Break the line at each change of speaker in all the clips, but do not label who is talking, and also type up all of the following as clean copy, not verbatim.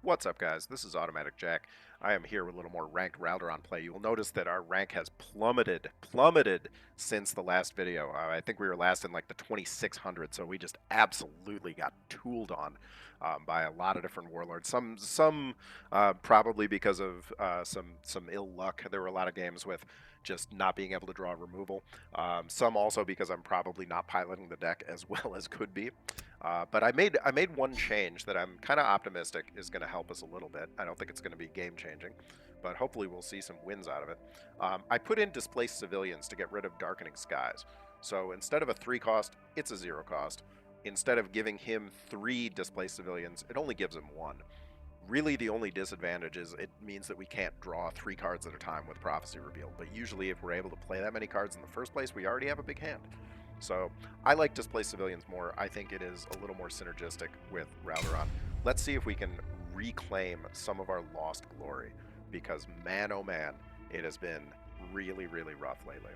What's up, guys? This is Automatic Jack. I am here with a little more ranked Raldoron play. You will notice that our rank has plummeted since the last video. I think we were last in like the 2600, so we just absolutely got tooled on by a lot of different warlords. Some probably because of some ill luck. There were a lot of games with just not being able to draw removal. Some also because I'm probably not piloting the deck as well as could be. But I made one change that I'm kind of optimistic is going to help us a little bit. I don't think it's going to be game changing, but hopefully we'll see some wins out of it. I put in displaced civilians to get rid of darkening skies. So instead of a 3 cost, it's a 0 cost. Instead of giving him 3 displaced civilians, it only gives him 1. Really, the only disadvantage is it means that we can't draw 3 cards at a time with Prophecy Revealed. But usually, if we're able to play that many cards in the first place, we already have a big hand. So I like Displaced Civilians more. I think it is a little more synergistic with Raldoron. Let's see if we can reclaim some of our lost glory, because man, oh man, it has been really, really rough lately.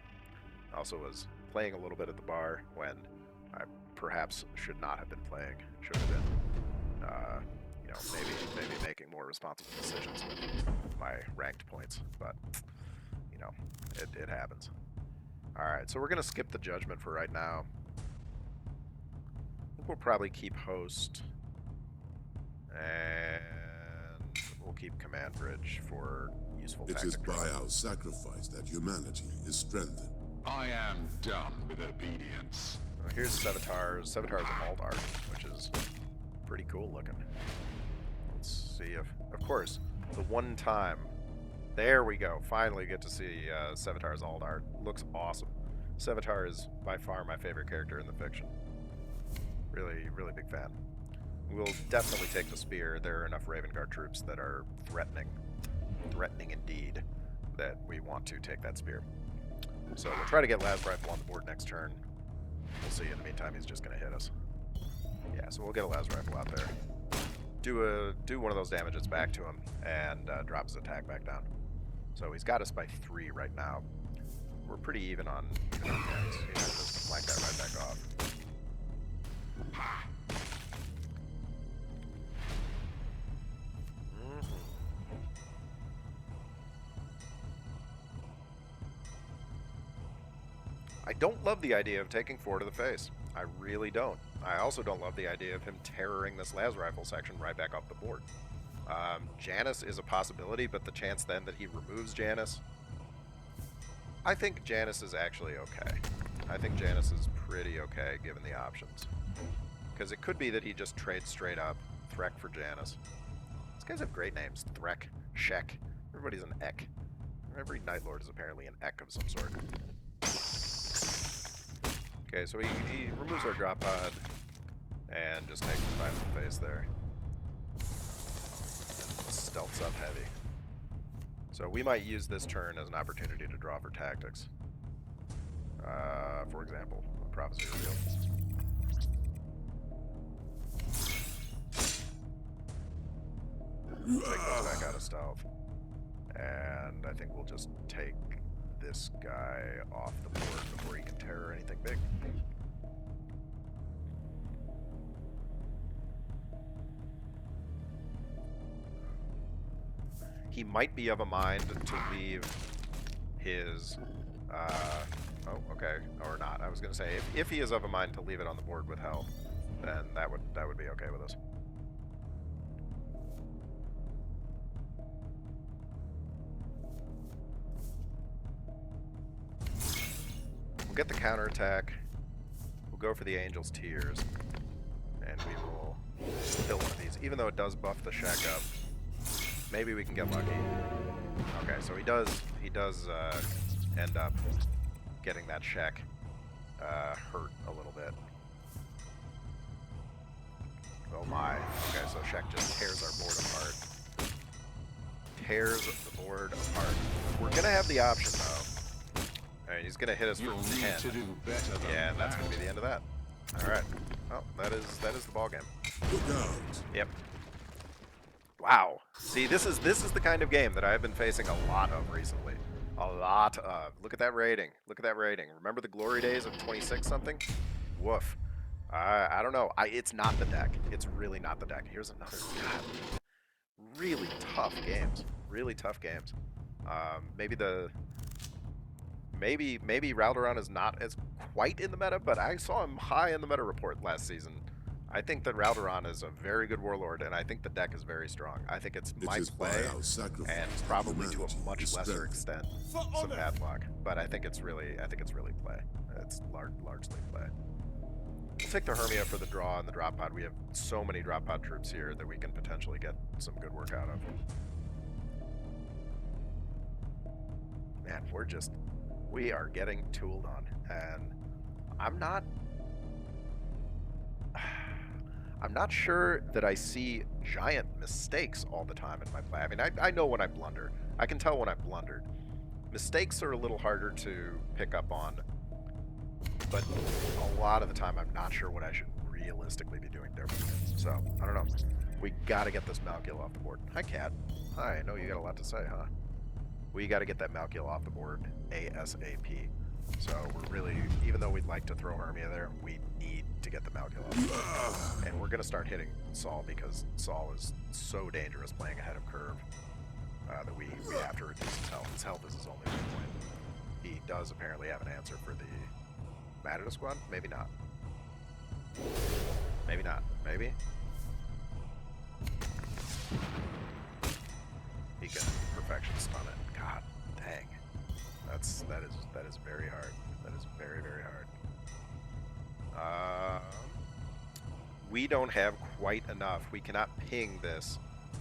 I also was playing a little bit at the bar when I perhaps should not have been playing. Should have been, maybe making more responsible decisions with my ranked points. But, it happens. Alright, so we're going to skip the judgment for right now. I think we'll probably keep host. And we'll keep command bridge for useful
It is
tactic
by
drawing.
our sacrifice that humanity is strengthened.
I am done with obedience.
Here's Sevatar's. Sevatar's alt art, which is pretty cool looking. Let's see if, of course, the one time. There we go. Finally get to see Sevatar's alt art. Looks awesome. Sevatar is by far my favorite character in the fiction. Really, really big fan. We'll definitely take the spear. There are enough Raven Guard troops that are threatening indeed, that we want to take that spear. So we'll try to get Las Rifle on the board next turn. We'll see. In the meantime, he's just going to hit us. Yeah, so we'll get a Las Rifle out there. Do one of those damages back to him, and drop his attack back down. So he's got us by 3 right now. We're pretty even on points. You know, just flank that right back off. I don't love the idea of taking 4 to the face. I really don't. I also don't love the idea of him terroring this Las Rifle section right back off the board. Janus is a possibility, but the chance then that he removes Janus, I think Janus is actually okay. I think Janus is pretty okay given the options. Because it could be that he just trades straight up Threk for Janus. These guys have great names. Threk, Shek. Everybody's an Ek. Every Night Lord is apparently an Ek of some sort. Okay, so he removes our drop pod and just takes the 5 to the face there. Stealths up heavy. So we might use this turn as an opportunity to draw for tactics. For example, Prophecy Reveal. Take those back out of stealth. And I think we'll just take this guy off the board before he can terror anything big. He might be of a mind to leave his, oh, okay, or not. I was going to say, if he is of a mind to leave it on the board with health, then that would be okay with us. We'll get the counterattack. We'll go for the Angel's Tears, and we will kill one of these, even though it does buff the Shack up. Maybe we can get lucky. Okay, so he does end up getting that Shack hurt a little bit. Oh my. Okay, so Shack just tears our board apart. Tears the board apart. We're gonna have the option though. Alright, he's gonna hit us for 10.
To do better than
Yeah, and that's gonna be the end of that. Alright. Well, that is the ball game.
Look out!
Yep. Wow. See, this is the kind of game that I've been facing a lot of recently. A lot of. Look at that rating. Look at that rating. Remember the glory days of 26 something? Woof. I don't know. It's not the deck. It's really not the deck. Here's another. God. really tough games. Really tough games. Maybe Raldoron is not as quite in the meta, but I saw him high in the meta report last season. I think that Raldoron is a very good warlord, and I think the deck is very strong. I think it's
It
my
is by
play,
our sacrifice
and
that
probably to
humanity
a much
is
lesser
strengthened.
extent some padlock. But I think it's really play. It's largely play. We'll take the Hermia for the draw and the drop pod. We have so many drop pod troops here that we can potentially get some good work out of. Man, we are getting tooled on, and I'm not sure that I see giant mistakes all the time in my play. I mean, I know when I blunder. I can tell when I've blundered. Mistakes are a little harder to pick up on, but a lot of the time I'm not sure what I should realistically be doing differently. So, I don't know. We gotta get this Malkiel off the board. Hi, Cat. Hi, I know you got a lot to say, huh? We gotta get that Malkiel off the board ASAP. So we're really, even though we'd like to throw Hermia there, we need to get the Malkiel off the board. And we're gonna start hitting Saul because Saul is so dangerous playing ahead of curve that we have to reduce his health. His health is his only weak point. He does apparently have an answer for the Matador squad? Maybe not. Maybe not. Maybe? He can perfection stun it. God dang. That is very hard. That is very, very hard. We don't have quite enough. We cannot ping this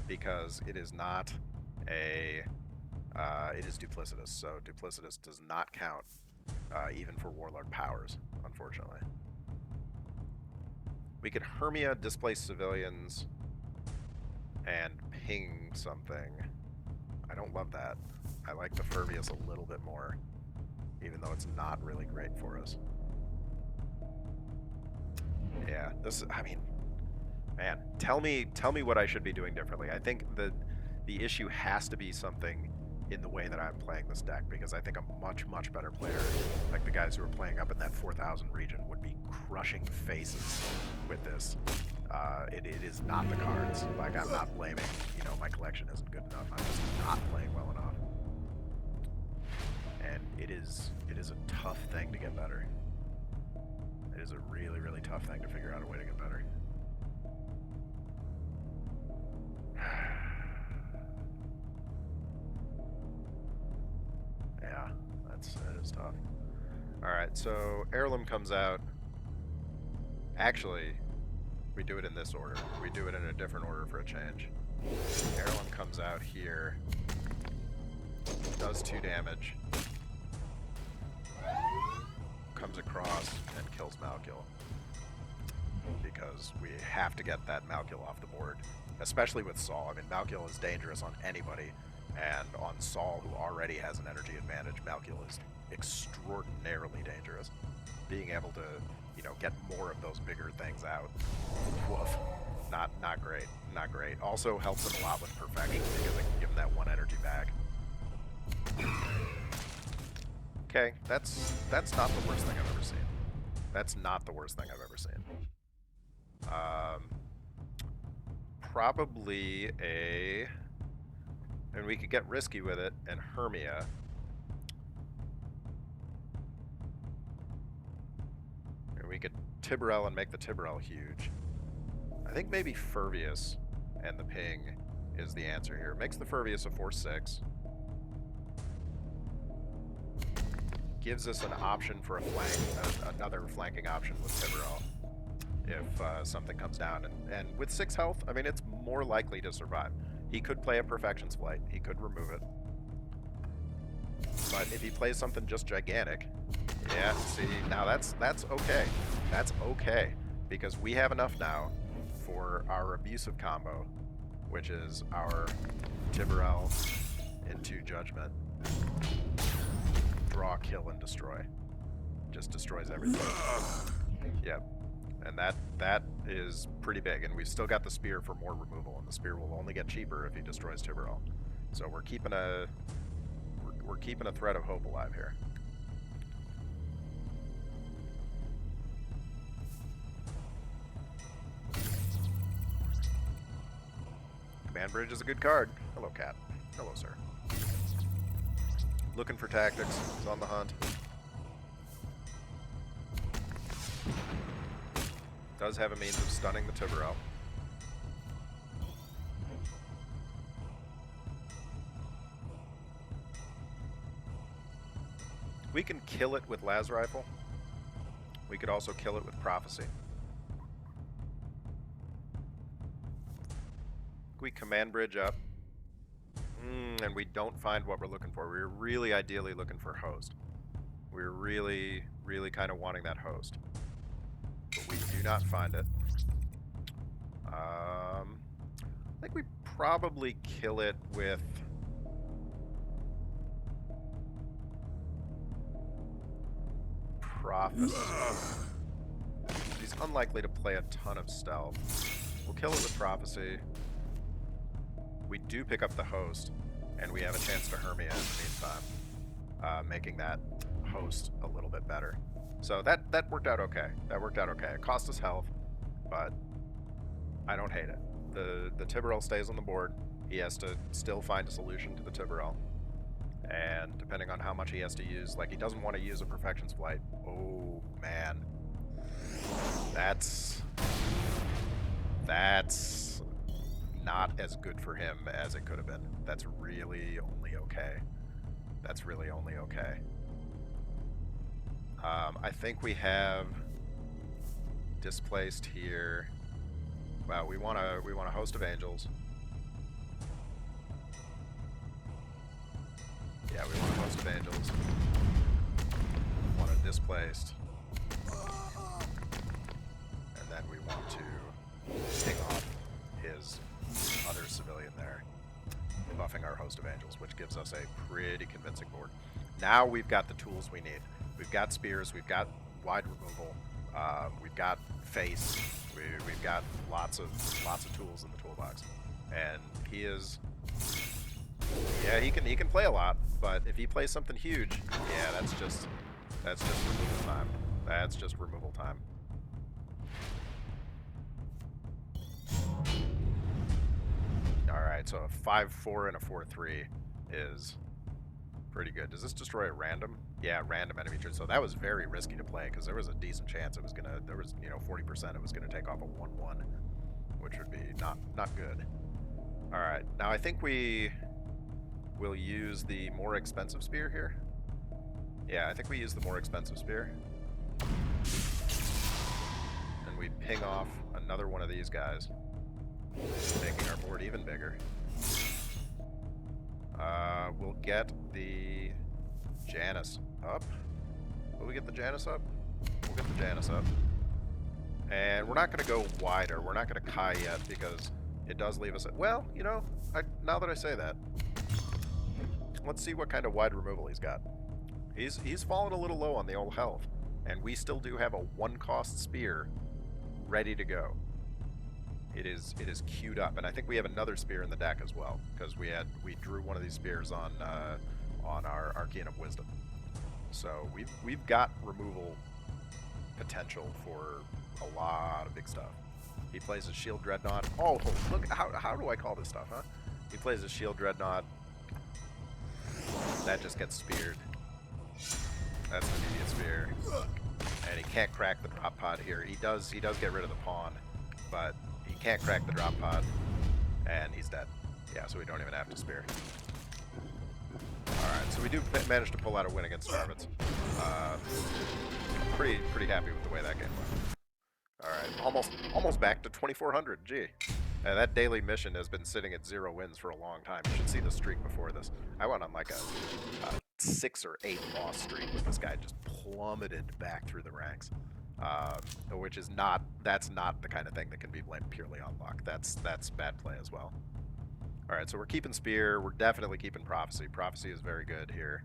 because it is not a it is duplicitous, so duplicitous does not count even for warlord powers, unfortunately. We could Hermia displace civilians and ping something. I don't love that. I like the Furbius a little bit more, even though it's not really great for us. Yeah, I mean, man, tell me what I should be doing differently. I think the issue has to be something in the way that I'm playing this deck, because I think a much better player, like the guys who are playing up in that 4,000 region, would be crushing faces with this. It is not the cards. Like, I'm not blaming, my collection isn't good enough. I'm just not playing well enough. And it is a tough thing to get better. It is a really tough thing to figure out a way to get better. Yeah, that is tough. Alright, so Heirloom comes out. Actually, we do it in this order. We do it in a different order for a change. Heirloom comes out here, does 2 damage, comes across and kills Malkiel. Because we have to get that Malkiel off the board, especially with Saul. I mean, Malkiel is dangerous on anybody, and on Saul, who already has an energy advantage, Malkiel is extraordinarily dangerous. Being able to, get more of those bigger things out, woof, not great, not great. Also helps him a lot with perfection because it can give him that 1 energy back. Okay, that's not the worst thing I've ever seen. That's not the worst thing I've ever seen. Probably and we could get risky with it, and Hermia. And we could Tiburel and make the Tiburel huge. I think maybe Furvius and the ping is the answer here. Makes the Furvius a 4/6. Gives us an option for a flank, another flanking option with Tiburel if something comes down. And with 6 health, I mean, it's more likely to survive. He could play a Perfection's Flight. He could remove it. But if he plays something just gigantic, yeah, see, now that's okay. That's okay, because we have enough now for our abusive combo, which is our Tiburel into Judgment. Draw, kill, and destroy. Just destroys everything. Yep. And that is pretty big. And we've still got the spear for more removal, and the spear will only get cheaper if he destroys Tiburel. So we're keeping a thread of hope alive here. Command Bridge is a good card. Hello, cat. Hello, sir. Looking for tactics. He's on the hunt. Does have a means of stunning the Tiburel. We can kill it with Las Rifle. We could also kill it with Prophecy. We Command Bridge up. And we don't find what we're looking for. We're really ideally looking for Host. We're really, really kind of wanting that Host. But we do not find it. I think we probably kill it with... Prophecy. He's unlikely to play a ton of stealth. We'll kill it with Prophecy. We do pick up the Host, and we have a chance to Hermia in the meantime, making that Host a little bit better. So that worked out okay. That worked out okay. It cost us health, but I don't hate it. The Tiburel stays on the board. He has to still find a solution to the Tiburel. And depending on how much he has to use, like he doesn't want to use a Perfection's Flight. Oh, man. That's not as good for him as it could have been. That's really only okay. That's really only okay. I think we have displaced here. Wow, we want a Host of Angels. Yeah, we want a Host of Angels. We want a Displaced. And then we want to ping off his other civilian there, buffing our Host of Angels, which gives us a pretty convincing board. Now we've got the tools we need. We've got spears, we've got wide removal, we've got face, we've got lots of tools in the toolbox, and he is, yeah, he can play a lot, but if he plays something huge, yeah, that's just removal time. That's just removal time. All right, so a 5-4 and a 4-3 is pretty good. Does this destroy at random? Yeah, random enemy turn. So that was very risky to play because there was a decent chance it was gonna. There was 40% it was gonna take off a 1-1, which would be not good. All right, now I think we will use the more expensive spear here. Yeah, I think we use the more expensive spear, and we ping off another one of these guys, making our board even bigger. We'll get the Janus up. Will we get the Janus up? We'll get the Janus up. And we're not going to go wider. We're not going to Kai yet because it does leave us at... Well, now that I say that, let's see what kind of wide removal he's got. He's fallen a little low on the old health, and we still do have a 1-cost spear ready to go. It is queued up, and I think we have another spear in the deck as well because we drew one of these spears on our Arcane of Wisdom. So we've got removal potential for a lot of big stuff. He plays a Shield Dreadnought. Oh, look, how do I call this stuff, huh? He plays a Shield Dreadnought. That just gets speared. That's an immediate spear, and he can't crack the drop pod here. He does get rid of the pawn, but he can't crack the drop pod, and he's dead. Yeah, so we don't even have to spear. Alright, so we do manage to pull out a win against Starvitz. Pretty happy with the way that game went. Alright, almost back to 2,400, gee. That daily mission has been sitting at 0 wins for a long time. You should see the streak before this. I went on like a 6 or 8 loss streak with this guy just plummeted back through the ranks. Which is that's not the kind of thing that can be blamed purely on luck. That's bad play as well. Alright, so we're keeping Spear. We're definitely keeping Prophecy. Prophecy is very good here.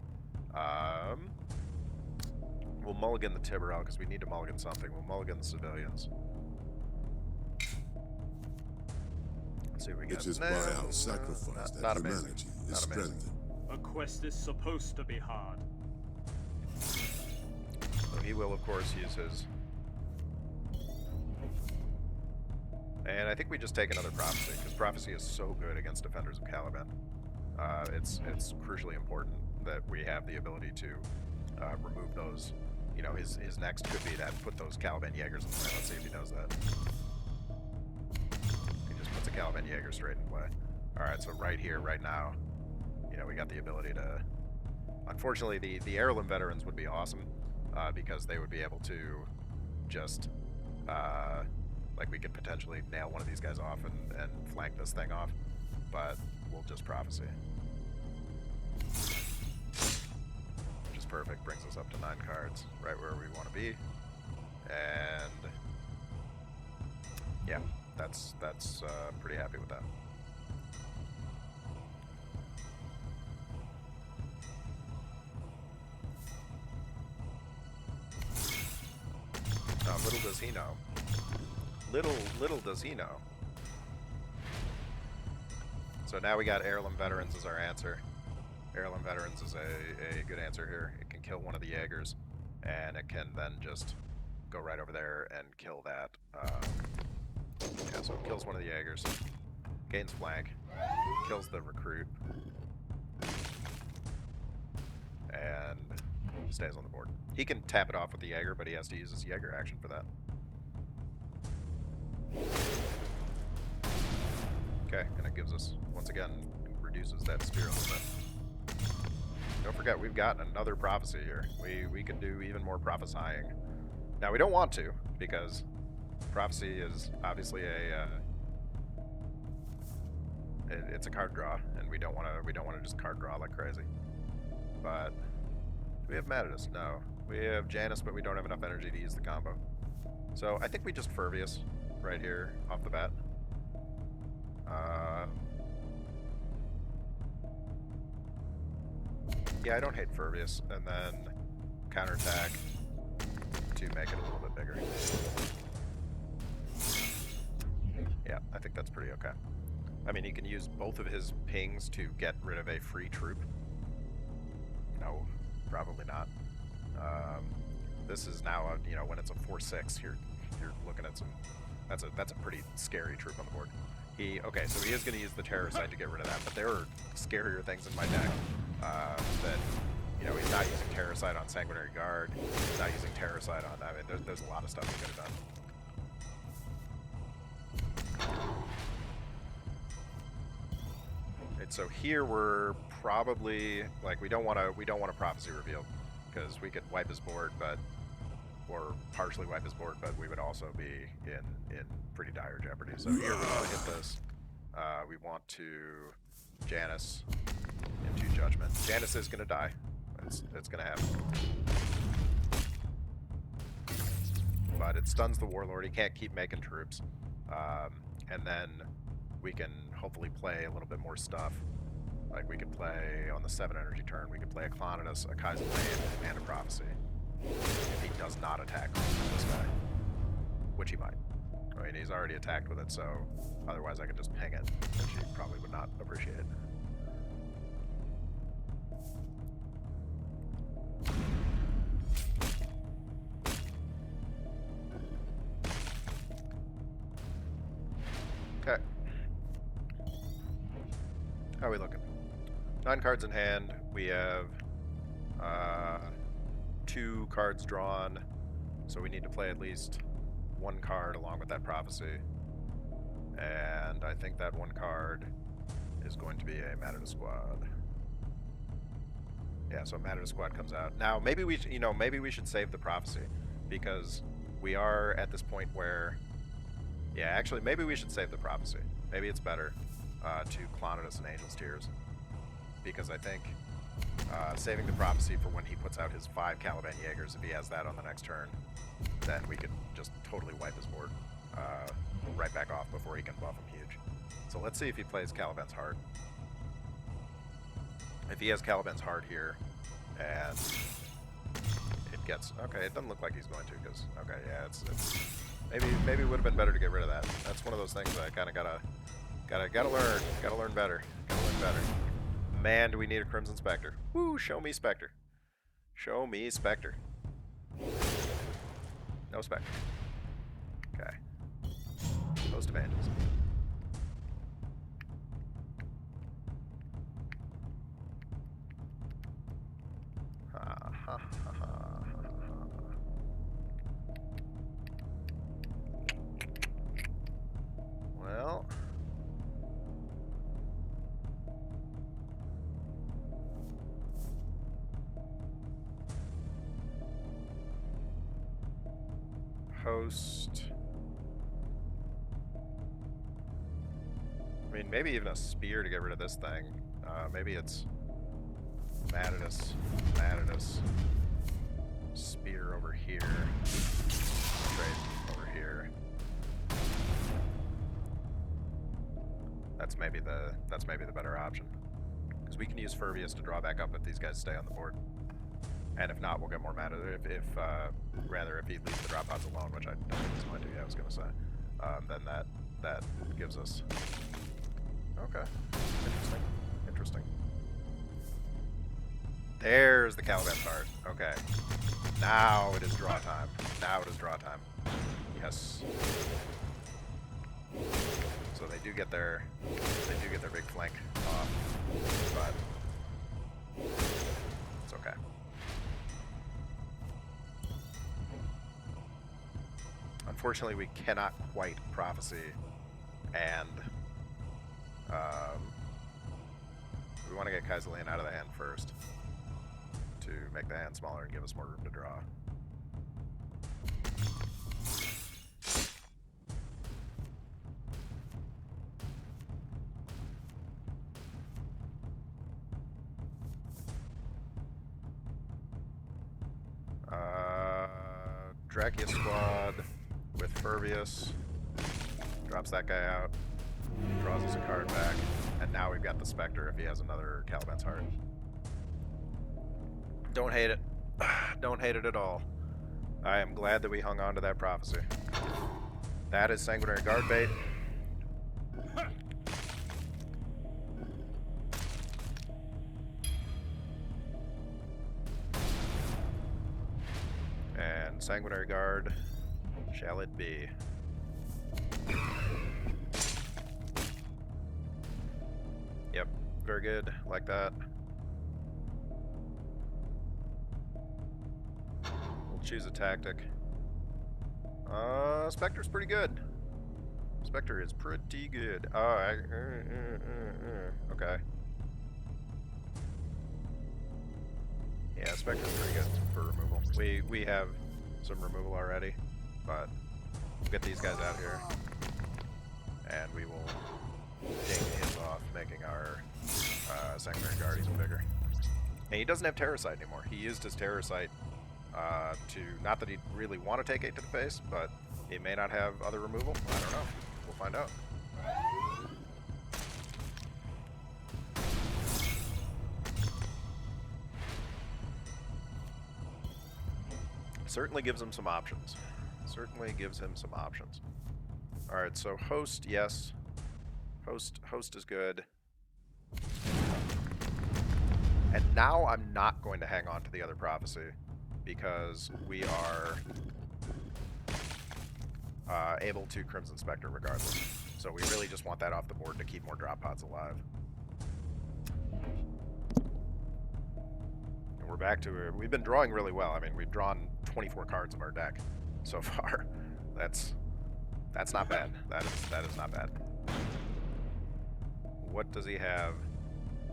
We'll mulligan the Tiburel because we need to mulligan something. We'll mulligan the civilians. Let's see what we get.
It is by our sacrifice that humanity is strengthened.
A quest is supposed to be hard.
So he will, of course, use his And I think we just take another Prophecy, because Prophecy is so good against Defenders of Caliban. It's crucially important that we have the ability to remove those. You know, his next could be that put those Caliban Jaegers in play. Let's see if he does that. He just puts a Caliban Jaeger straight in play. Alright, so right here, right now, you know, we got the ability to... Unfortunately, the Heirloom Veterans would be awesome, because they would be able to just... like, we could potentially nail one of these guys off and flank this thing off, but we'll just Prophecy. Which is perfect, brings us up to 9 cards, right where we want to be. And yeah, that's pretty happy with that. Little does he know. Little does he know. So now we got Heirloom Veterans as our answer. Heirloom Veterans is a good answer here. It can kill one of the Jaegers, and it can then just go right over there and kill that. Yeah, so it kills one of the Jaegers, gains flank, kills the recruit, and stays on the board. He can tap it off with the Jaeger, but he has to use his Jaeger action for that. Okay, and it gives us, once again, reduces that spear a little bit. Don't forget, we've got another Prophecy here. We can do even more prophesying. Now, we don't want to, because Prophecy is obviously it's a card draw, and we don't want to just card draw like crazy. But do we have Matadus? No. We have Janus, but we don't have enough energy to use the combo. So I think we just Furvius right here off the bat. Yeah, I don't hate Furvius, and then counterattack to make it a little bit bigger. Yeah, I think that's pretty okay. I mean, he can use both of his pings to get rid of a free troop. No, probably not. This is now, you know, when it's a 4/6, you're looking at some. That's a pretty scary troop on the board. Okay, so he is going to use the Terrorcide to get rid of that, but there are scarier things in my deck that, you know, he's not using Terrorcide on Sanguinary Guard. He's not using Terrorcide on. I mean, there's a lot of stuff he could have done. Right, so here we're probably like we don't want to Prophecy reveal, because we could wipe his board, or partially wipe his board, but we would also be in pretty dire jeopardy. So here we're going to hit this. We want to Janus into Judgment. Janus is going to die. It's going to happen. But it stuns the Warlord. He can't keep making troops. And then we can hopefully play a little bit more stuff. Like we could play on the 7 energy turn, we could play a Clonidus, a Kaiser Blade, and a Prophecy. If he does not attack this guy. Which he might. I mean, he's already attacked with it, so otherwise I could just ping it, which he probably would not appreciate. Okay. How are we looking? 9 cards in hand. We have 2 cards drawn, so we need to play at least 1 card along with that Prophecy. And I think that 1 card is going to be a Matadus Squad. Yeah, so Matadus Squad comes out. Now, maybe we should save the Prophecy, because we are at this point where, yeah, actually, maybe we should save the Prophecy. Maybe it's better to Clonidus and Angel's Tears, because I think saving the Prophecy for when he puts out his 5 Caliban Jaegers, if he has that on the next turn, then we could just totally wipe his board right back off before he can buff him huge. So let's see if he plays Caliban's Heart. If he has Caliban's Heart here, and it gets... Okay, it doesn't look like he's going to, because... Okay, yeah, it's maybe it would have been better to get rid of that. That's one of those things that I kind of gotta learn better. Man, do we need a Crimson Spectre. Woo, show me Spectre. Show me Spectre. No Spectre. Okay. Host evangelism. Ha, ha, ha, ha, ha. Well, host. I mean, maybe even a spear to get rid of this thing. Maybe it's Matidus, spear over here, trade over here. That's maybe the better option, because we can use Furbius to draw back up if these guys stay on the board, and if not, we'll get more Matidus. If he leaves the drop pods alone, which I don't think he's going to. Yeah, I was gonna say. Then that gives us. Okay, interesting. There's the Caliban's heart. Okay. Now it is draw time. Yes. So they do get their big flank off, but it's okay. Unfortunately, we cannot quite prophecy, and we want to get Kaisalian out of the hand first to make the hand smaller and give us more room to draw. Dracula squad with Furbius drops that guy out, draws us a card back, and now we've got the Spectre if he has another Caliban's heart. Don't hate it. Don't hate it at all. I am glad that we hung on to that prophecy. That is Sanguinary Guard bait. And Sanguinary Guard, shall it be? Yep, very good, like that. We'll choose a tactic. Spectre's pretty good. Spectre is pretty good. Oh, okay. Yeah, Spectre's pretty good for removal. We have some removal already, but we'll get these guys out here, and we will ding his off, making our Sanguinary Guard even bigger. And he doesn't have Terrorsight anymore. He used his Terrorsight to, not that he'd really want to take 8 to the face, but he may not have other removal. I don't know. We'll find out. Certainly gives him some options. Alright, so host, yes. Host is good. And now I'm not going to hang on to the other prophecy, because we are able to Crimson Spectre regardless. So we really just want that off the board to keep more drop pods alive. And we're back to we've been drawing really well. I mean, we've drawn 24 cards of our deck so far. That's not bad. That is not bad. What does he have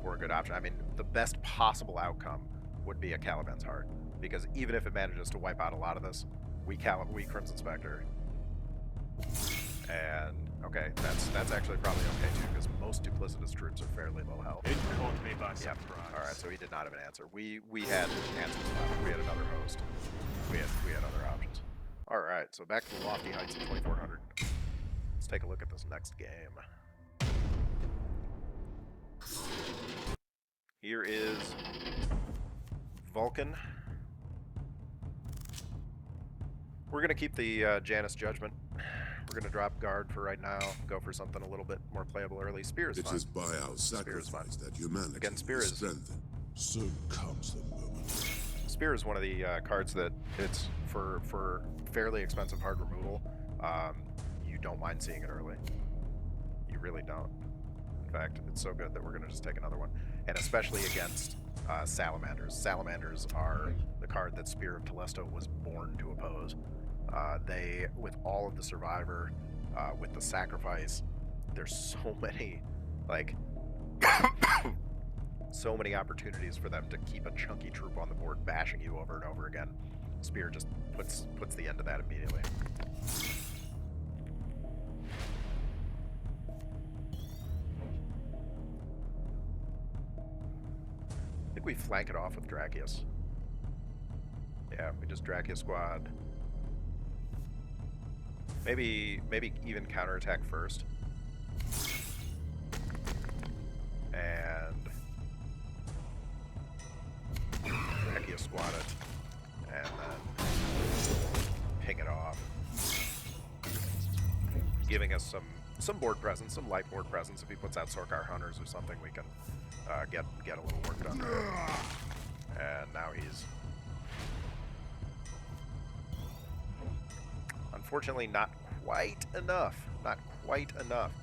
for a good option? I mean, the best possible outcome would be a Caliban's Heart, because even if it manages to wipe out a lot of this, we Crimson Spectre. And okay, that's actually probably okay too, because most duplicitous troops are fairly low health.
It caught me by surprise.
All right, so he did not have an answer. We had answers left. We had another host. We had other options. All right, so back to the lofty heights of 2400. Let's take a look at this next game. Here is Vulcan. We're gonna keep the Janus Judgment. We're gonna drop guard for right now. Go for something a little bit more playable early. Spear is fine.
It is by our sacrifice that humanity
Again, Spear
is
is
strengthened. So comes the moment.
Spear is one of the cards that it's for fairly expensive hard removal. you don't mind seeing it early. You really don't. In fact, it's so good that we're going to just take another one. And especially against Salamanders. Salamanders are the card that Spear of Telesto was born to oppose. They, with all of the Survivor, with the Sacrifice, there's so many, like, so many opportunities for them to keep a chunky troop on the board bashing you over and over again. Spear just puts the end to that immediately. I think we flank it off with Drakius. Yeah, we just Drakius squad. Maybe even counterattack first. And Drakius squad it. And then ping it off. Giving us some board presence, some light board presence. If he puts out Sorkar Hunters or something, we can get a little work done there. And now he's unfortunately not quite enough. Not quite enough.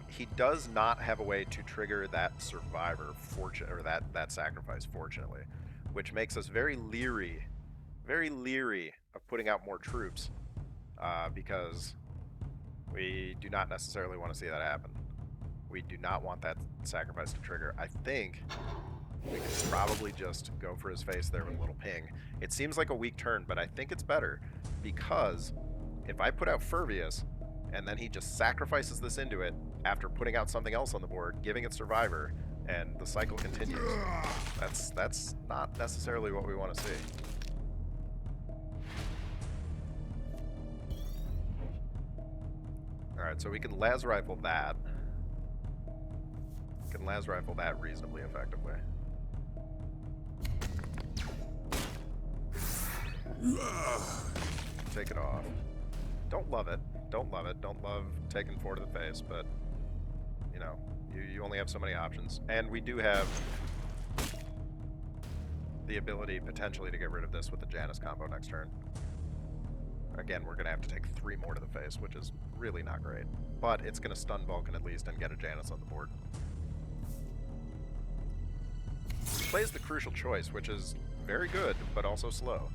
He does not have a way to trigger that Survivor, or that Sacrifice, fortunately, which makes us very leery of putting out more troops, because we do not necessarily want to see that happen. We do not want that Sacrifice to trigger. I think we could probably just go for his face there with a little ping. It seems like a weak turn, but I think it's better, because if I put out Furvius, and then he just sacrifices this into it after putting out something else on the board, giving it Survivor, and the cycle continues. That's not necessarily what we want to see. Alright, so we can las rifle that. We can las rifle that reasonably effectively. Take it off. Don't love it. Don't love it. Don't love taking 4 to the face, but, you know, you only have so many options. And we do have the ability, potentially, to get rid of this with the Janus combo next turn. Again, we're going to have to take 3 more to the face, which is really not great. But it's going to stun Vulcan at least and get a Janus on the board. He plays the crucial choice, which is very good, but also slow.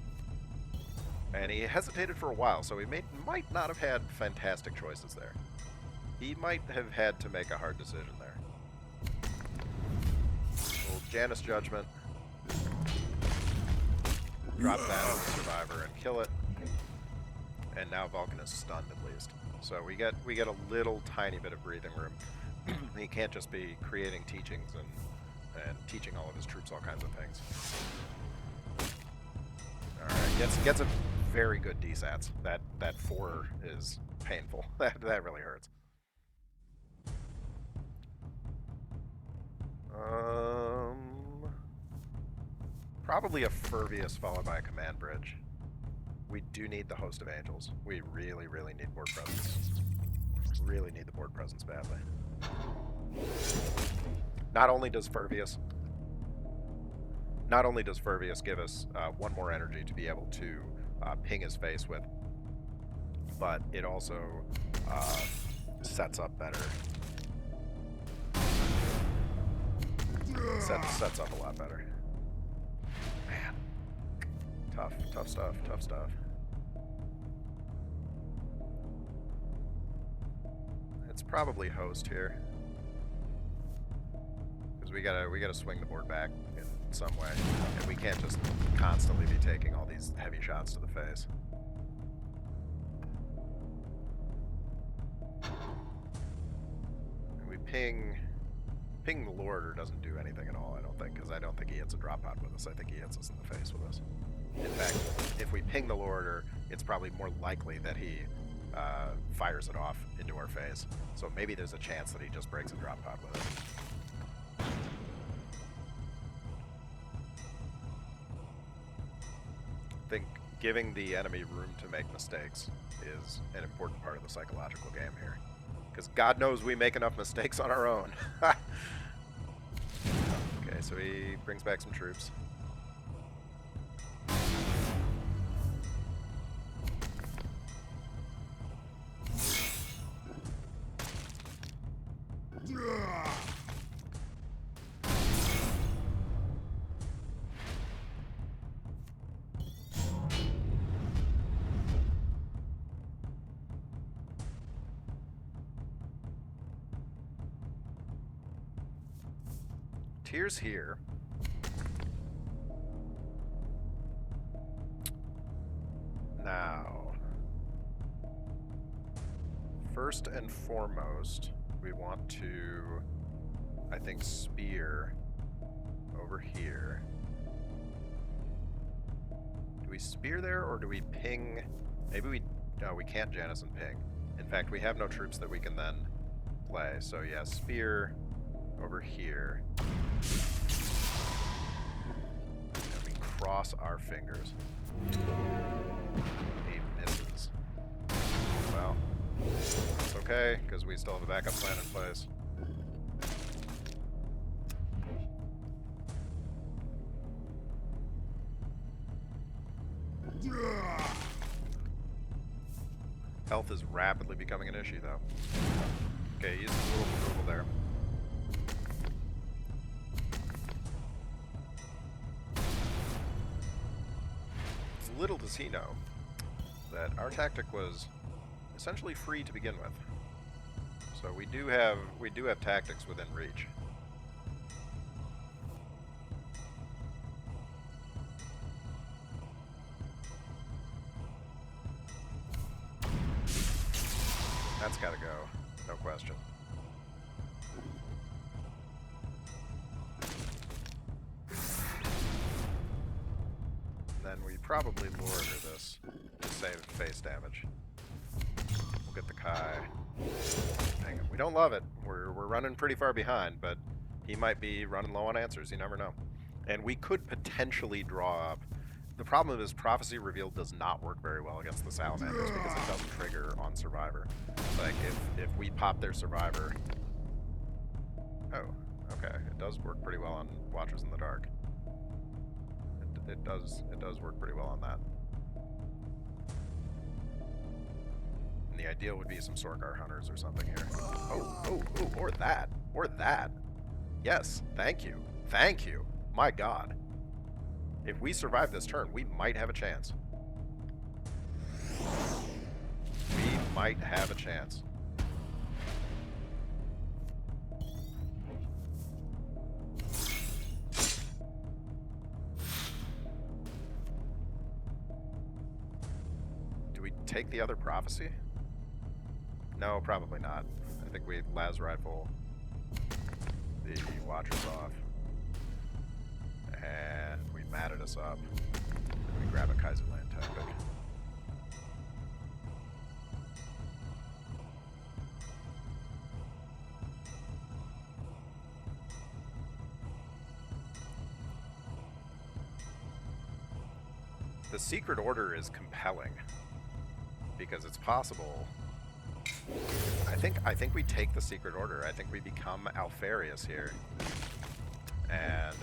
And he hesitated for a while, so he might not have had fantastic choices there. He might have had to make a hard decision there. Little Janus Judgment. Drop that on the Survivor and kill it. And now Vulcan is stunned at least. So we get a little tiny bit of breathing room. He can't just be creating teachings and teaching all of his troops all kinds of things. Alright, gets a very good DSATs. That 4 is painful. that really hurts. Probably a Furvius followed by a command bridge. We do need the Host of Angels. We really, really need board presence. Really need the board presence badly. Not only does Furvius give us 1 more energy to be able to ping his face with, but it also sets up better. Sets up a lot better. Man. Tough stuff. It's probably Host here. Because we gotta swing the board back in some way. And we can't just constantly be taking all these heavy shots to the face. And we ping the Lord doesn't do anything at all, I don't think, because I don't think he hits a drop pod with us. I think he hits us in the face with us. In fact, if we ping the Lord, it's probably more likely that he fires it off into our face. So maybe there's a chance that he just breaks a drop pod with it. I think giving the enemy room to make mistakes is an important part of the psychological game here. Because God knows we make enough mistakes on our own. Okay, so he brings back some troops. Tears here. Now, first and foremost, we want to, I think, spear over here. Do we spear there, or do we ping? Maybe we... No, we can't Janus and ping. In fact, we have no troops that we can then play. So yeah, spear over here. And we cross our fingers. He misses. Well, it's okay, because we still have a backup plan in place. Health is rapidly becoming an issue, though. Okay, he's a little removal there. Little does he know that our tactic was essentially free to begin with. So we do have tactics within reach. That's gotta go, no question. Then we probably lure this to save face damage. We'll get the Kai. Hang on. We don't love it. We're running pretty far behind, but he might be running low on answers. You never know. And we could potentially draw up. The problem is Prophecy Revealed does not work very well against the Salamanders because it doesn't trigger on Survivor. Like, if we pop their Survivor... Oh, okay. It does work pretty well on Watchers in the Dark. It does work pretty well on that. And the ideal would be some Sorkar Hunters or something here. Oh, or that. Or that. Yes, thank you. Thank you. My god. If we survive this turn, we might have a chance. We might have a chance. Do we take the other prophecy? No, probably not. I think we las rifle the Watchers off. And we matted us up. And we grab a Kaiserland tactic. The Secret Order is compelling because it's possible. I think we take the Secret Order. I think we become Alfarius here. And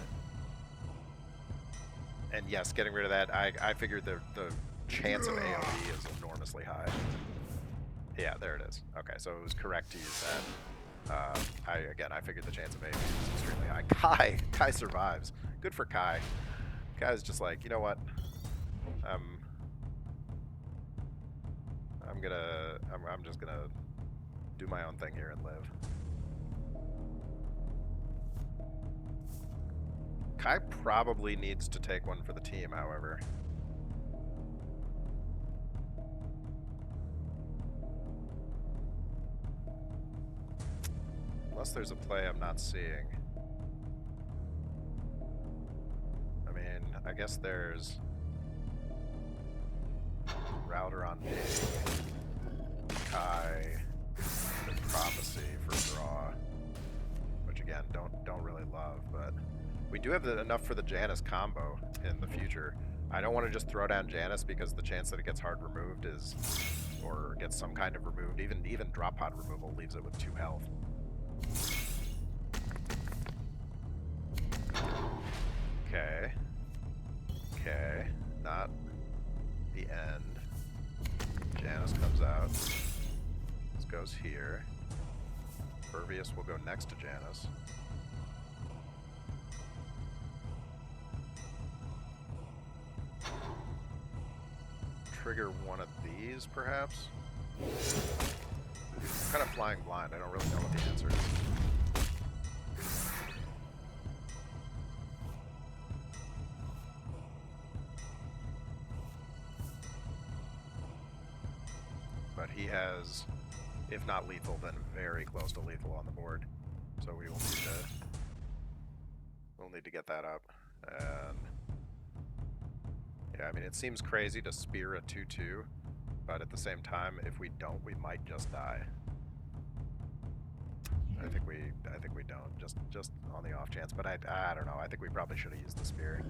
yes, getting rid of that, I figured the chance of AoE is enormously high. Yeah, there it is. Okay, so it was correct to use that. I figured the chance of AoE was extremely high. Kai survives. Good for Kai. Kai's just like, you know what? I'm just gonna do my own thing here and live. Kai probably needs to take one for the team, however. Unless there's a play I'm not seeing. I mean, I guess there's Raldoron ping, Kai, and Prophecy for draw, which again don't really love, but we do have enough for the Janus combo in the future. I don't want to just throw down Janus because the chance that it gets hard removed is, or gets some kind of removed, even drop pod removal leaves it with 2 health. Okay. Okay. Not the end. Janus comes out. This goes here. Pervious will go next to Janus. Trigger one of these, perhaps? I'm kind of flying blind. I don't really know what the answer is. but he has, if not lethal, then very close to lethal on the board. So we will need to get that up. And yeah, I mean, it seems crazy to spear a 2/2, but at the same time, if we don't, we might just die. I think we don't, just on the off chance. But I don't know. I think we probably should have used the spear.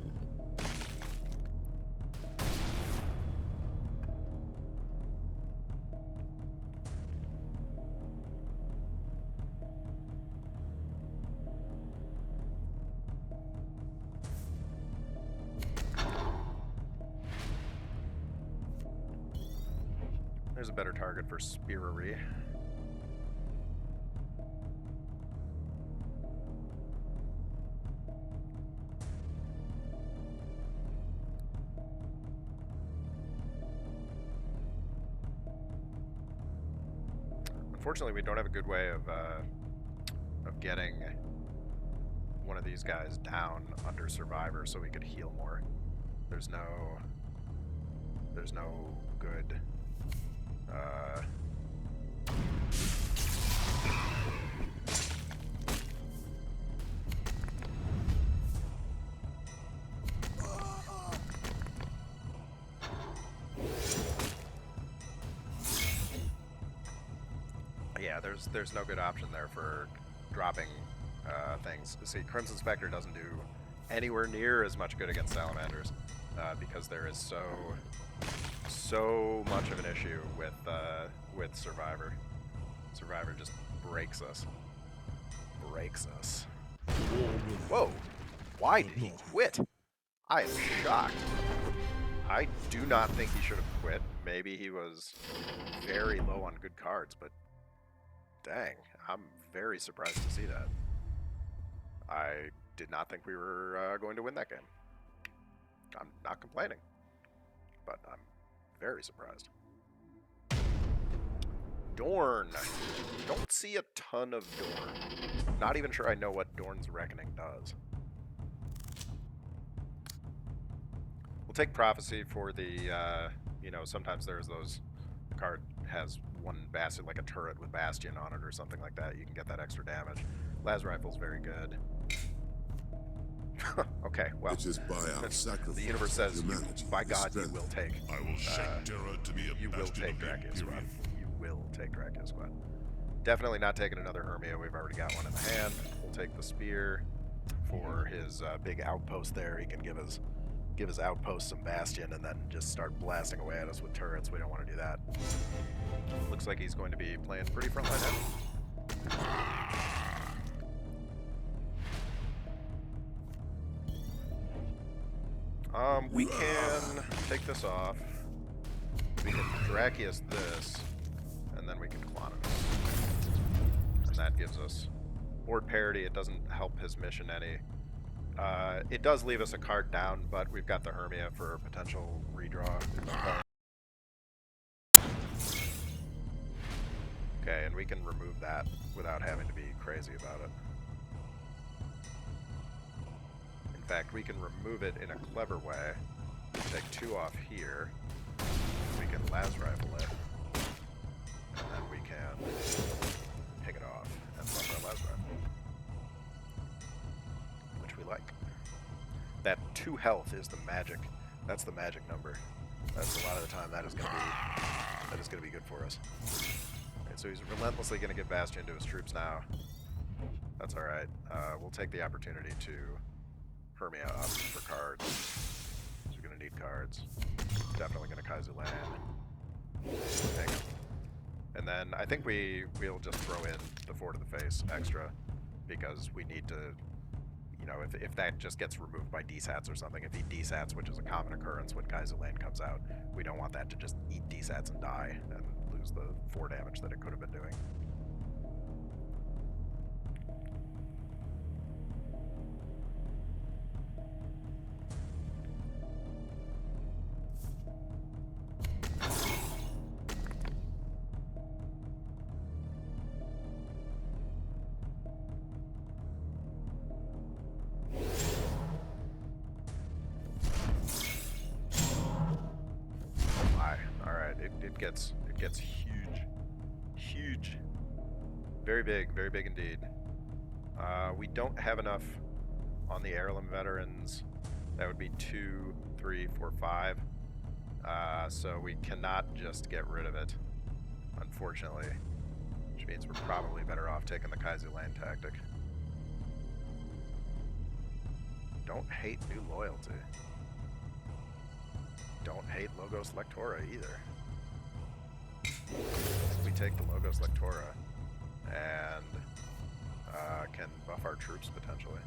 There's a better target for spearery. Unfortunately, we don't have a good way of getting one of these guys down under Survivor so we could heal more. There's no good yeah, there's no good option there for dropping things. See, Crimson Spectre doesn't do anywhere near as much good against salamanders because there is so much of an issue with Survivor. Survivor just breaks us. Whoa! Why did he quit? I am shocked. I do not think he should have quit. Maybe he was very low on good cards, but dang, I'm very surprised to see that. I did not think we were going to win that game. I'm not complaining, but I'm very surprised. Dorn. Don't see a ton of Dorn. Not even sure I know what Dorn's Reckoning does. We'll take Prophecy for the, you know, sometimes there's those, the card has one Bastion, like a turret with Bastion on it or something like that. You can get that extra damage. Las Rifle's very good. Okay, well, the universe says, by God, you will take.
I will shake terror to be a
you will take Dracula Squad. You will take Dracula Squad. Definitely not taking another Hermia. We've already got one in the hand. We'll take the spear for his big outpost there. He can give his outpost some Bastion and then just start blasting away at us with turrets. We don't want to do that. Looks like he's going to be playing pretty frontline heavy. We can take this off. We can Dracius this, and then we can Clonus. And that gives us board parity. It doesn't help his mission any. It does leave us a card down, but we've got the Hermia for a potential redraw. Okay, and we can remove that without having to be crazy about it. In fact, we can remove it in a clever way. Take 2 off here. We can Las Rifle it. And then we can pick it off and bump our Las Rifle. Which we like. That 2 health is the magic. That's the magic number. That's a lot of the time that is gonna be good for us. Alright, so he's relentlessly gonna give Bastion to his troops now. That's alright. We'll take the opportunity to Hermia up for cards. So we're going to need cards. Definitely going to Kaizu land. Hang on. And then I think we'll just throw in the 4 to the face extra because we need to, you know, if that just gets removed by DSATs or something, if he DSATs, which is a common occurrence when Kaizu Lane comes out, we don't want that to just eat DSATs and die and lose the 4 damage that it could have been doing. It gets huge very big indeed. We don't have enough on the heirloom veterans. That would be 2, 3, 4, 5. So we cannot just get rid of it, unfortunately. Which means we're probably better off taking the Kaiser Lane tactic. Don't hate new loyalty. Don't hate Logos Lectora either. We take the Logos Lectora and can buff our troops potentially.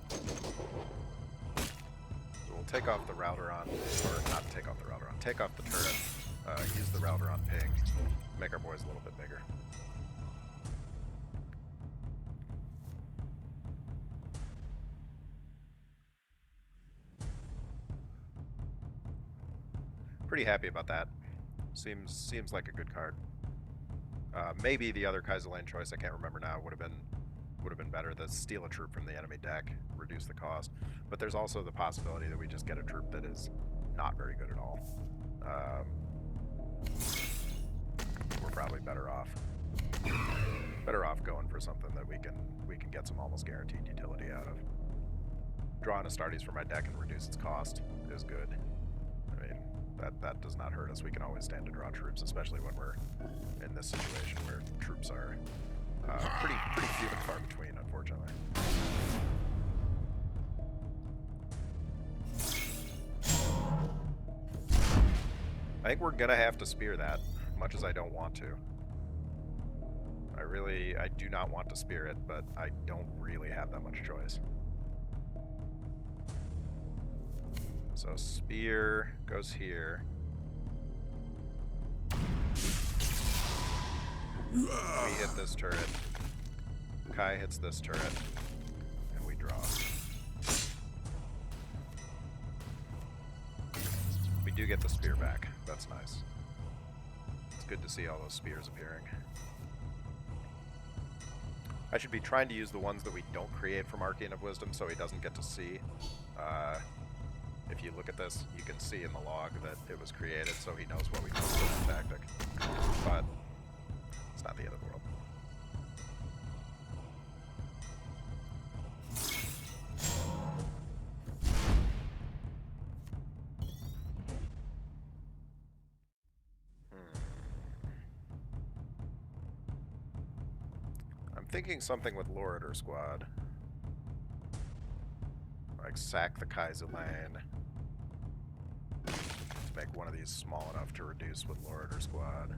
So we'll take off the Raldoron, or not take off the Raldoron, take off the turret, use the Raldoron ping, make our boys a little bit bigger. Pretty happy about that. Seems like a good card. Maybe the other Kaiser Lane choice, I can't remember now, would have been better. The steal a troop from the enemy deck, reduce the cost. But there's also the possibility that we just get a troop that is not very good at all. We're probably better off going for something that we can get some almost guaranteed utility out of. Drawing Astartes from my deck and reduce its cost is good. I mean, that does not hurt us. We can always stand to draw troops, especially when we're in this situation where troops are pretty few and far between, unfortunately. I think we're gonna have to spear that, much as I don't want to. I do not want to spear it, but I don't really have that much choice. So spear goes here. We hit this turret. Kai hits this turret. And we draw. We do get the spear back. That's nice. It's good to see all those spears appearing. I should be trying to use the ones that we don't create from Arcane of Wisdom so he doesn't get to see. If you look at this, you can see in the log that it was created, so he knows what we know about the tactic. But it's not the end of the world. I'm thinking something with Loritor Squad. Like sack the Kaiser Lane. To make one of these small enough to reduce with Loritor Squad.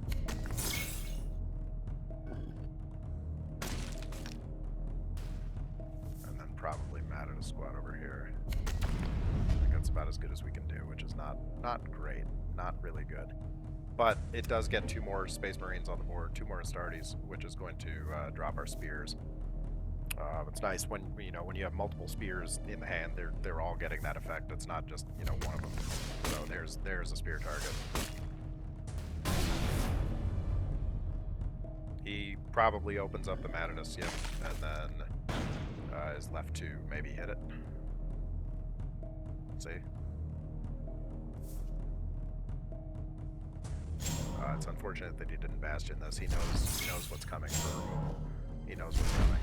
And then probably Matador Squad over here. I think that's about as good as we can do, which is not great. Not really good. But it does get 2 more Space Marines on the board, 2 more Astartes, which is going to drop our spears. It's nice when you have multiple spears in the hand, they're all getting that effect. It's not just one of them. So there's a spear target. He probably opens up the Matadus, yep, and then is left to maybe hit it. Let's see. It's unfortunate that he didn't Bastion this. He knows what's coming for removal. He knows what's coming.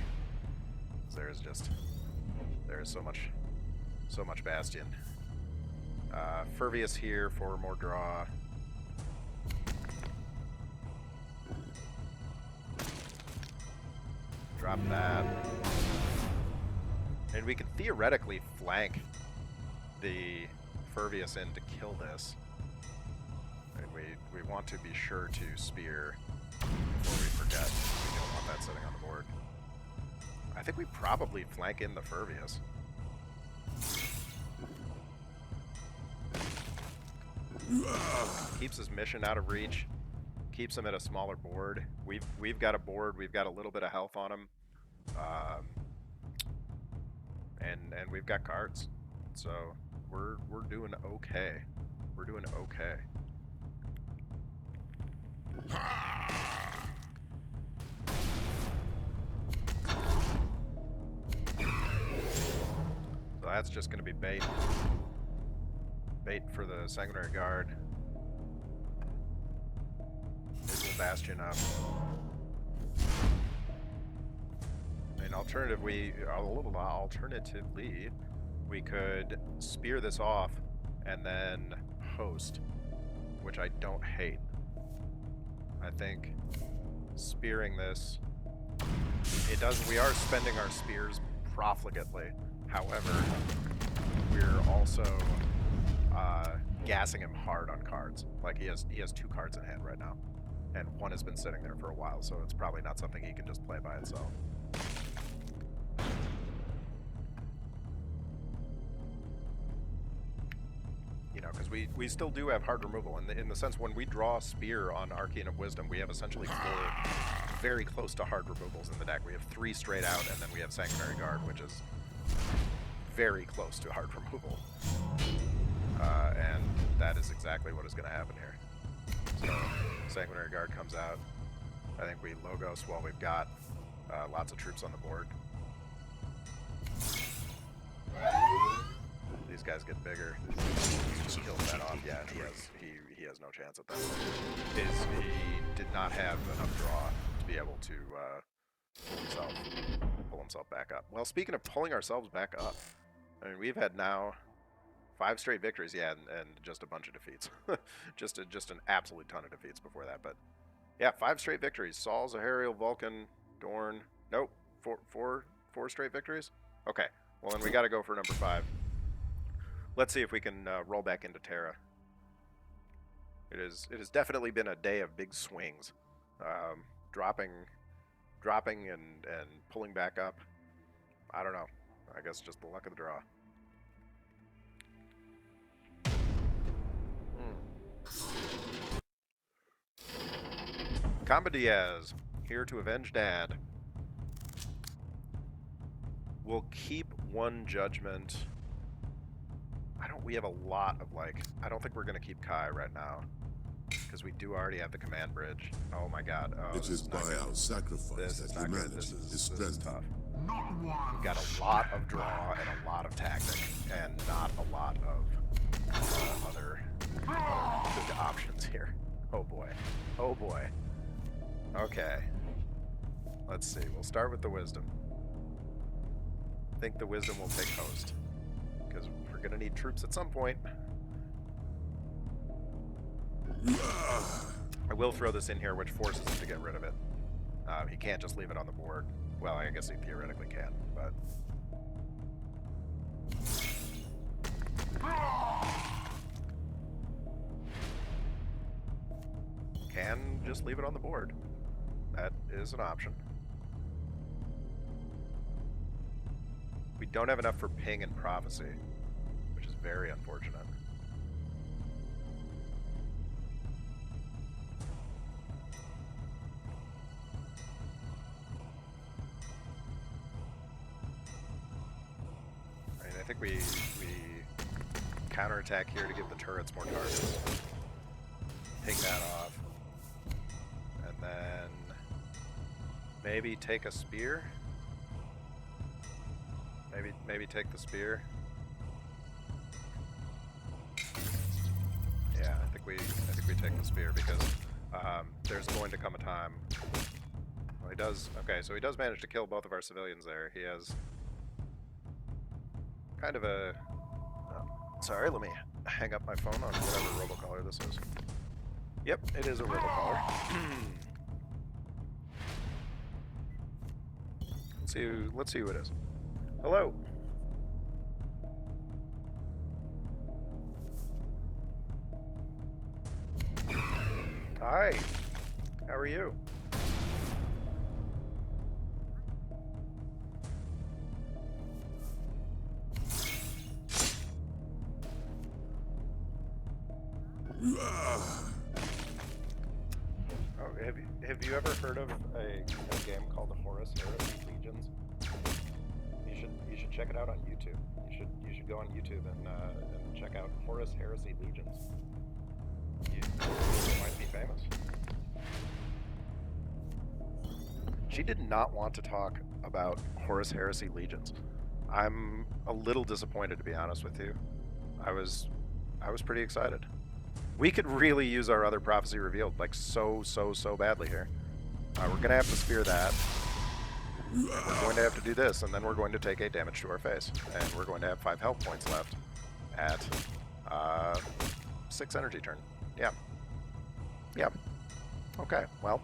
There's so much Bastion. Furvius here for more draw. Drop that. And we can theoretically flank the Furvius in to kill this. And we want to be sure to spear before we forget. We don't want that sitting on the board. I think we probably flank in the Furvius. Keeps his mission out of reach. Keeps him at a smaller board. We've got a board. We've got a little bit of health on him, and we've got cards. So we're doing okay. We're doing okay. So that's just going to be bait. Bait for the Sanguinary Guard. the Bastion up. I mean, alternatively, we could spear this off and then host, which I don't hate. I think spearing this, we are spending our spears profligately. However, we're also gassing him hard on cards. Like he has 2 cards in hand right now, and 1 has been sitting there for a while, so it's probably not something he can just play by itself. You know, because we still do have hard removal in the sense when we draw Spear on Arcane of Wisdom, we have essentially 4 very close to hard removals in the deck. We have 3 straight out, and then we have Sanctuary Guard, which is very close to hard removal. And that is exactly what is going to happen here. So, Sanctuary Guard comes out. I think we Logos while we've got lots of troops on the board. These guys get bigger. Just kills that off. Yeah, he has no chance at that point. He did not have enough draw to be able to pull himself back up. Well, speaking of pulling ourselves back up, I mean, we've had now 5 straight victories, yeah, and just a bunch of defeats. just an absolute ton of defeats before that, but yeah, 5 straight victories. Saul, Zahariel, Vulcan, Dorn. Nope, four straight victories. Okay, well then we got to go for number 5. Let's see if we can roll back into Terra. It has definitely been a day of big swings, dropping and pulling back up. I don't know. I guess just the luck of the draw. Kamba Diaz, here to avenge Dad. We'll keep 1 judgment. We have a lot of, like, I don't think we're going to keep Kai right now, because we do already have the command bridge. Oh my god. Oh,
it is by our sacrifice that humanity is strengthened.
Tough. We've got a lot of draw and a lot of tactic, and not a lot of other good options here. Oh boy. Oh boy. Okay. Let's see. We'll start with the Wisdom. I think the Wisdom will take host, because we're going to need troops at some point. I will throw this in here, which forces him to get rid of it. He can't just leave it on the board. Well, I guess he theoretically can, but... Can just leave it on the board. That is an option. We don't have enough for Ping and Prophecy, which is very unfortunate. I mean, I think we counterattack here to give the turrets more targets. Ping that off. And then maybe take a spear. Maybe take the spear. Yeah, I think we take the spear, because there's going to come a time. Well, he does. Okay, so he does manage to kill both of our civilians there. He has kind of a. Sorry, let me hang up my phone on whatever robocaller this is. Yep, it is a robocaller. Let's see who it is. Hello. Hi. How are you? Have you ever heard of a game called the Horus Heresy Legions? You should check it out on YouTube. You should go on YouTube and check out Horus Heresy Legions. You might be famous. She did not want to talk about Horus Heresy Legions. I'm a little disappointed, to be honest with you. I was pretty excited. We could really use our other prophecy revealed, like so badly here. We're going to have to spear that. We're going to have to do this, and then we're going to take 8 damage to our face. And we're going to have 5 health points left at 6 energy turn. Yeah. Yeah. Okay, well.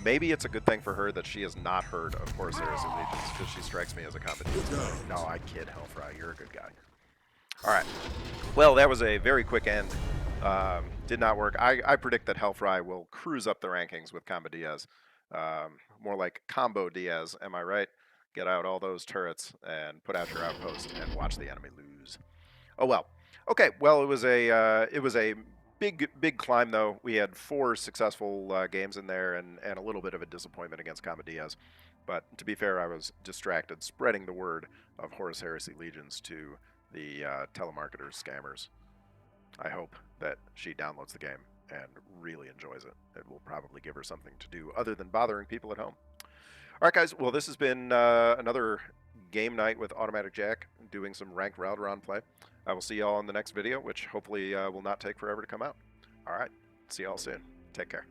Maybe it's a good thing for her that she has not heard of Horus Heresy Legions, because she strikes me as a competent. No, I kid, Hellfry. You're a good guy. Alright. Well, that was a very quick end. Did not work. I predict that Hellfry will cruise up the rankings with Combo Diaz. More like Combo Diaz, am I right? Get out all those turrets and put out your outpost and watch the enemy lose. Oh well. Okay, well, it was a big climb, though. We had 4 successful games in there and a little bit of a disappointment against Combo Diaz. But to be fair, I was distracted spreading the word of Horus Heresy Legions to the telemarketers, scammers. I hope that she downloads the game and really enjoys it. It will probably give her something to do other than bothering people at home. All right, guys. Well, this has been another game night with Automatic Jack, doing some ranked Raldoron play. I will see y'all in the next video, which hopefully will not take forever to come out. All right. See y'all soon. Take care.